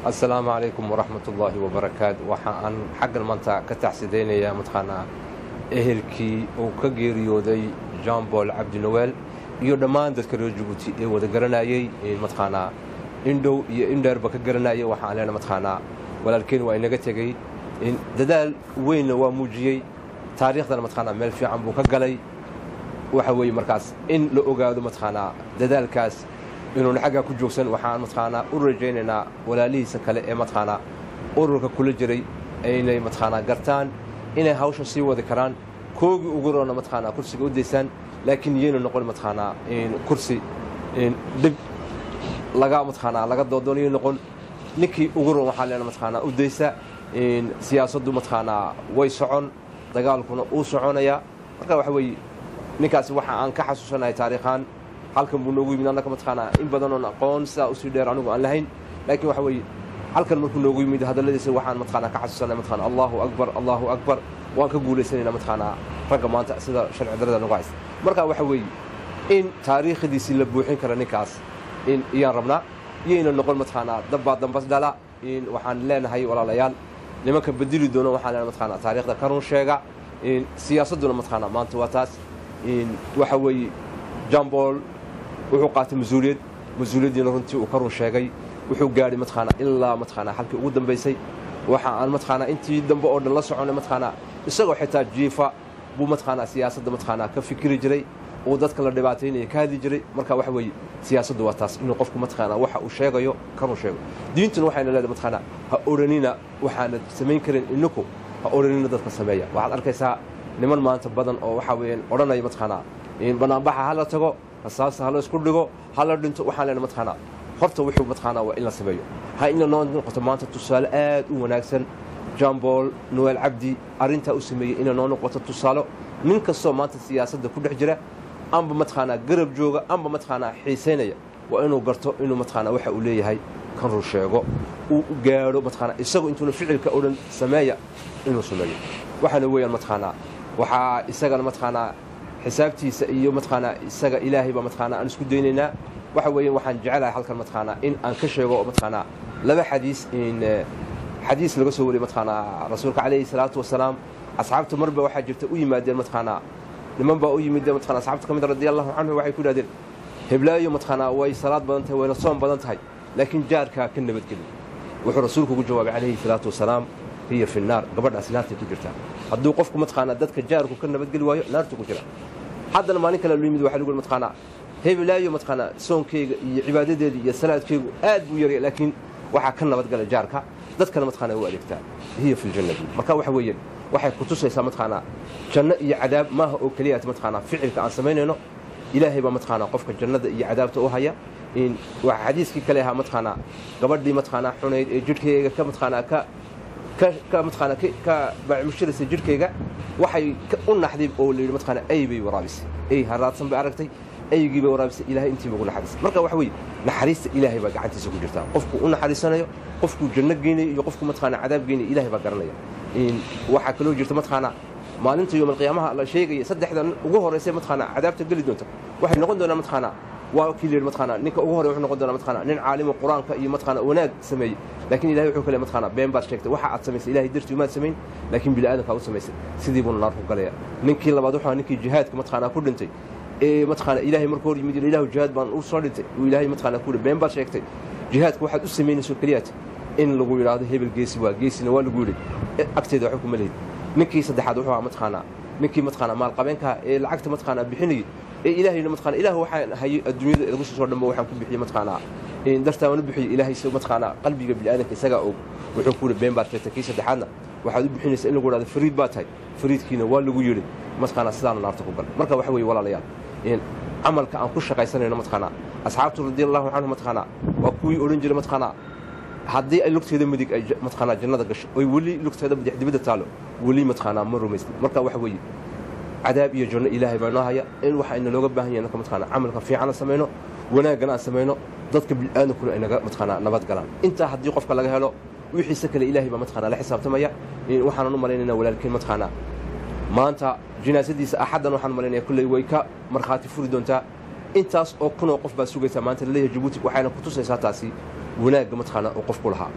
السلام عليكم ورحمة الله وبركاته. وحان حق المنطقة كتحسدين يا متخانا إهلكي وكجيريودي جان بول عبد نويل يودمان ذكر جبوتي وذكرناي متخانا إندو يندر بكجرناي وحان علينا متخانا ولكن وين نجتجي إن دال وين وموجي تاريخ ذا متخانا مل في عم بكجلي وحوي مركز إن لأوجاد متخانا دال كاس إنه نحقق كجوسن وحان متخانا ورجينا ولا لي سكال متخانا أورك كل جري أين متخانا قرتان إن هاوش سي وذكران كوج وجرونا متخانا كرسي قديسان لكن ينو نقول متخانا إن كرسي إن دب لقى متخانا لقى دودوني نقول نكي وجرو محلنا متخانا قديسة إن سياسة دو متخانا ويسعون دجالكنا وسعون يا مركب حوي نكاس وحان كحسوسنا تاريخان halkan buu noogu yimid annaka mataqaana in badan oo aqoon saa u sii dheer anigu aan lahayn laakiin waxa weeye halkan markuu noogu yimid hadaladiisa waxaan mataqaana ka xasuusanay mataqaana Allahu akbar waan ka guuleysanayna mataqaana ragga maanta sida sharci darada nagu haysta marka waxa weeye in taariikhdiisa la buuxin karo ninkaas in iyaan rabnaa iyayna noqon mataqaana dambas dhala in waxaan leenahay walaalayaal nimanka bedeli doono waxaan leenahay mataqaana taariikhda ka run sheega in siyaasaduna mataqaana maanta waa taas in waxa weeye jambol wuxuu qaatay mas'uuliyaddiina runtii uu ka run sheegay wuxuu gaadhay mataqaana ilaa mataqaana halkii ugu dambeysay waxa aan mataqaana intii dambe oo dhan la soconay mataqaana isagoo xitaa jiifa buu mataqaana siyaasadda mataqaana ka fikiri jiray oo dadka la dhibaateynaya ka hadli jiray marka waxa weeye siyaasaddu waa taas inuu qofku mataqaana waxa uu sheegayo ka run sheego diintuna waxayna leedahay mataqaana ha oranina waxaana samayn karin innaku ha oranina dadka sameeya waxaad arkaysaa niman maanta badan oo waxa weeyaan odhanaya mataqaana in banaanbaxa hala tago asaas hala isku dhigo hala dhinto waxaan leenahay mataqaana horta wuxuu mataqaana waa in la sameeyo ha in la noqoto maanta tusaale aad u wanaagsan jambol noel abdi arinta u sameeyay in la noqoto tusaale nin kastoo maanta siyaasadda ku dhex jira amba mataqaana garab jooga amba mataqaana xiiseynaya waa inuu garto inuu mataqaana waxa uu leeyahay kan run sheego uu gaaro mataqaana isagu intuu ficilka oo dhan sameeya inuu sameeyo waxana weeyaan mataqaana waxa isagana mataqaana حسابتيسا iyo matqaana isaga ilaahay ba matqaana aan isku deynayna waxa weeyaan waxaan jecelahay halkan matqaana in aan ka sheego matqaana laba xadiis laga soo wariyay matqaana rasuulka kaleey salaatu wasalaam asxaabtu marba waxa jirta u yimaadeen matqaana niman baa u yimid matqaana asxaabtu kamid radiyallahu anhu waxay ku yiraahdeen heblaayo matqaana way salaad badan tahay wayna soom badan tahay laakiin jaarka ka nabad gelin wuxuu rasuulku ugu jawaabay kaleey salaatu wasalaam hiya fi النار gabadhaas naarta ku jirta hadduu qofku matqaana dadka jaarku ka nabad geli waayo naarta ku jira haddana maalin kale loo yimid waxa lagu matqaana heblaayo matqaana soonkeyga iyo cibaadadeeda iyo salaadkeygu aad buu yaray laakiin waxa ka nabad gala jaarka dadkana matqaana u adeegtaa hiya fi الجنة marka waxa weeyaan waxay ku tusaysaa matqaana janno iyo cadaab maaha oo kaliya matqaana ficilka aan sameynayno ilaahay ba matqaana qofka jannada iyo cadaabta u haya in waxa xadiiskii kale ahaa matqaana gabadhii matqaana xunayd ee jidhkeyga ka matqaana ka matqaana ka baamushiraysa jidhkeyga waxay u naxdib oo leeyahay matqaana aybay waraabisay ay haraadsan ba aragtay aygii bay waraabisay ilaahay intii ugu naxariis marka waxa weey naxariista ilaahay ba gacantiisa ku jirta qofku u naxariisanayo qofku janno geynay iyo qofku matqaana cadaab geynay ilaahay ba garanaya in waxa kale oo jirta matqaana maalinta yawm qiyaamaha la sheegay saddexdan ugu horeysay matqaana cadaabta gali doonta waxay noqon doonaa matqaana waa kii leeyahay matqaana ninka ugu horeeyay wuxuu noqon doonaa matqaana nin caalim quraanka iyo matqaana wanaag sameeyay laakiin ilaahay wuxuu kale matqaana been baad sheegtay waxa aad sameysay ilaahay dirtii ma sameyn laakiin bil aadanka u sameysay sidii buu naar ku galaya ninkii labaad wuxuu ninkii jihaadka matqaana ku dhintay ee matqaana ilaahay markuu yimid ilaahu jihaad baan u soo dhintay uu ilaahay matqaana ku been baad sheegtay jihaadka waxaad u sameynayso kaliyaad in lagu yiraahdo hebel geesi waa geesina waa lagu yiri agteeda waxa ku maleeyay ninkii saddexaad wuxuu matqaana ninkii matqaana maal qabeenka ee lacagta matqaana bixinay ee ilaahayna matqaana ilaah waxaan hayay adduunyada lagu soo dhanba waxaan ku bixiyay matqaana in dartaa wana bixiyay ilaahay soo matqaana qalbiga bil aadanka isaga oo wuxuu ku been baad sheegtay kii saddexaadna waxaad u bixinaysaa in lagu yiraahdo fariid baa tahay fariidkiina waa lagu yiri matqaana sidaan naarta ku gal marka waxa weey walaalayaal in amalka aan ku shaqaysanayno matqaana asxaabtu radiyallahu anhu matqaana waa kuwii oran jiray matqaana haddii ay lugteeda midig ay matqaana jannada gasho oo wali lugteeda midig dibada taalo wali matqaana ma rumaysay marka waxa weey cadaab iyo janno ilaahay baa noo haya in waxa in looga baahan yahay matqaana amalka fiican sameeyno wanaagana sameeyno dadka bil aadanku ay naga matqaana nabad galaan inta haddii qofka laga helo wixii kale ilaahay baa matqaana la xisaabtamaya in waxaan u maleynaa walaalkeen matqaana maanta jinaasadiisa axadan waxaan maleynaa kullay way ka marxaati furi doontaa intaas oo kunoo qof baa sugaysa maanta laleeyahay Djibouti waxayna ku tusaysaa taasi wanaagga mataqaana oo qofku lahaa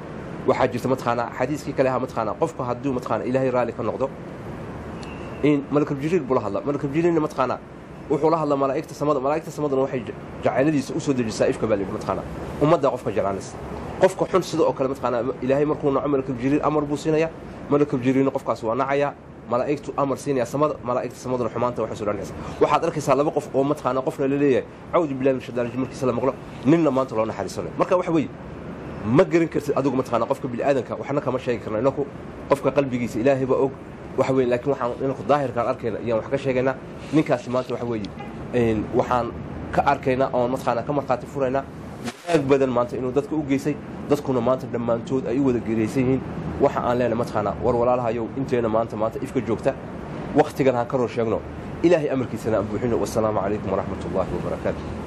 waxaa jirta mataqaana xadiiskii kale ahaa mataqaana qofka hadduu mataqaana ilaahay raali ka noqdo in malakul jibriil buu la hadla malakul jibriilna mataqaana wuxuu la hadla malaa'igta samadana waxay jacayladiisa u soo dejisaa ifka baa mataqaana ummadda qofka jeclaanaysa qofka xun sida oo kale mataqaana ilaahay markuu naco malakul jibriil amar buu siinaya malakul jibriilna qofkaas waa nacaya malaa'igtu amar siinaya malaa'igta samadana xumaanta waxay soo dhaanaysa waxaad arkaysaa laba qof oo mataqaana qofna la leeyahay a'uudu billahi min shaytaani rajiim markiisa la maqlo ninna maanta loo naxariisanayo marka waxa weeye ma garan kartid adigu mataqaana qofka bini'aadanka waxna kama sheegi karno inaku qofka qalbigiisa ilaahay baa og waxa weeye laakiin waxaan inaku daahirkaan arkayna iyaan wax ka sheegaynaa ninkaasi maanta waxa weeye waxaan ka arkaynaa oon mataqaana ka markhaati furaynaa wanaag badan maanta inuu dadka u geysay dadkuna maanta dhammaantood ay u wada geeraysan yihiin waxa aan leenahay mataqaana war walaalahayow inteena maanta ifka joogta wakhtigan ha ka ror sheegno ilaahay amarkiisana aan buuxino wassalaamu calaykum waraxmatullaahi wabarakaatu